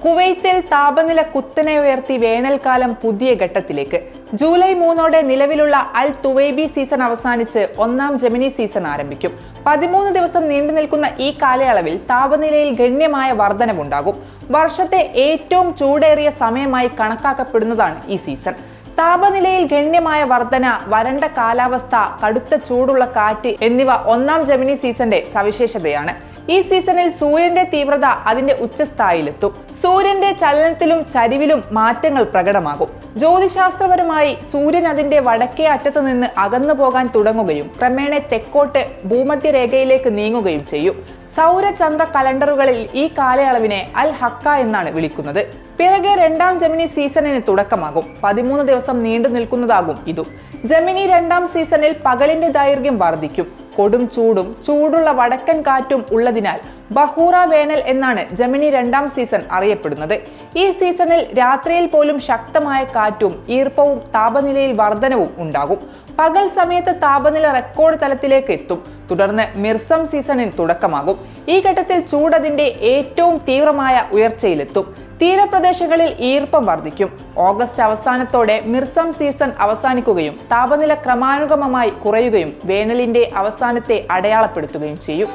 കുവൈത്തിൽ താപനില കുത്തനെ ഉയർത്തി വേനൽക്കാലം പുതിയ ഘട്ടത്തിലേക്ക്. ജൂലൈ 3 നിലവിലുള്ള അൽ തുവൈബി സീസൺ അവസാനിച്ച് ഒന്നാം ജെമിനി സീസൺ ആരംഭിക്കും. 13 ദിവസം നീണ്ടു നിൽക്കുന്ന ഈ കാലയളവിൽ താപനിലയിൽ ഗണ്യമായ വർധനവുണ്ടാകും. വർഷത്തെ ഏറ്റവും ചൂടേറിയ സമയമായി കണക്കാക്കപ്പെടുന്നതാണ് ഈ സീസൺ. താപനിലയിൽ ഗണ്യമായ വർധന, വരണ്ട കാലാവസ്ഥ, കടുത്ത ചൂടുള്ള കാറ്റ് എന്നിവ ഒന്നാം ജെമിനി സീസന്റെ സവിശേഷതയാണ്. ഈ സീസണിൽ സൂര്യന്റെ തീവ്രത അതിന്റെ ഉച്ചസ്ഥായിലെത്തും. സൂര്യന്റെ ചലനത്തിലും ചരിവിലും മാറ്റങ്ങൾ പ്രകടമാകും. ജ്യോതിശാസ്ത്രപരമായി സൂര്യൻ അതിന്റെ വടക്കേ അറ്റത്തു നിന്ന് അകന്നു പോകാൻ തുടങ്ങുകയും ക്രമേണ തെക്കോട്ട് ഭൂമധ്യരേഖയിലേക്ക് നീങ്ങുകയും ചെയ്യും. സൗരചന്ദ്ര കലണ്ടറുകളിൽ ഈ കാലയളവിനെ അൽ ഹക്ക എന്നാണ് വിളിക്കുന്നത്. പിറകെ രണ്ടാം ജെമിനി സീസണിന് തുടക്കമാകും. 13 ദിവസം നീണ്ടു നിൽക്കുന്നതാകും ഇതും. ജെമിനി രണ്ടാം സീസണിൽ പകലിന്റെ ദൈർഘ്യം വർദ്ധിക്കും. കൊടും ചൂടും ചൂടുള്ള വടക്കൻ കാറ്റും ഉള്ളതിനാൽ ബഹൂറ വേനൽ എന്നാണ് ജെമിനി രണ്ടാം സീസൺ അറിയപ്പെടുന്നത്. ഈ സീസണിൽ രാത്രിയിൽ പോലും ശക്തമായ കാറ്റും ഈർപ്പവും താപനിലയിൽ വർധനവും ഉണ്ടാകും. പകൽ സമയത്ത് താപനില റെക്കോർഡ് തലത്തിലേക്ക് എത്തും. തുടർന്ന് മിർസം സീസണിന് തുടക്കമാകും. ഈ ഘട്ടത്തിൽ ചൂടതിന്റെ ഏറ്റവും തീവ്രമായ ഉയർച്ചയിലെത്തും. തീരപ്രദേശങ്ങളിൽ ഈർപ്പം വർദ്ധിക്കും. ഓഗസ്റ്റ് അവസാനത്തോടെ മിർസം സീസൺ അവസാനിക്കുകയും താപനില ക്രമാനുഗമമായി കുറയുകയും വേനലിന്റെ അവസാനത്തെ അടയാളപ്പെടുത്തുകയും ചെയ്യും.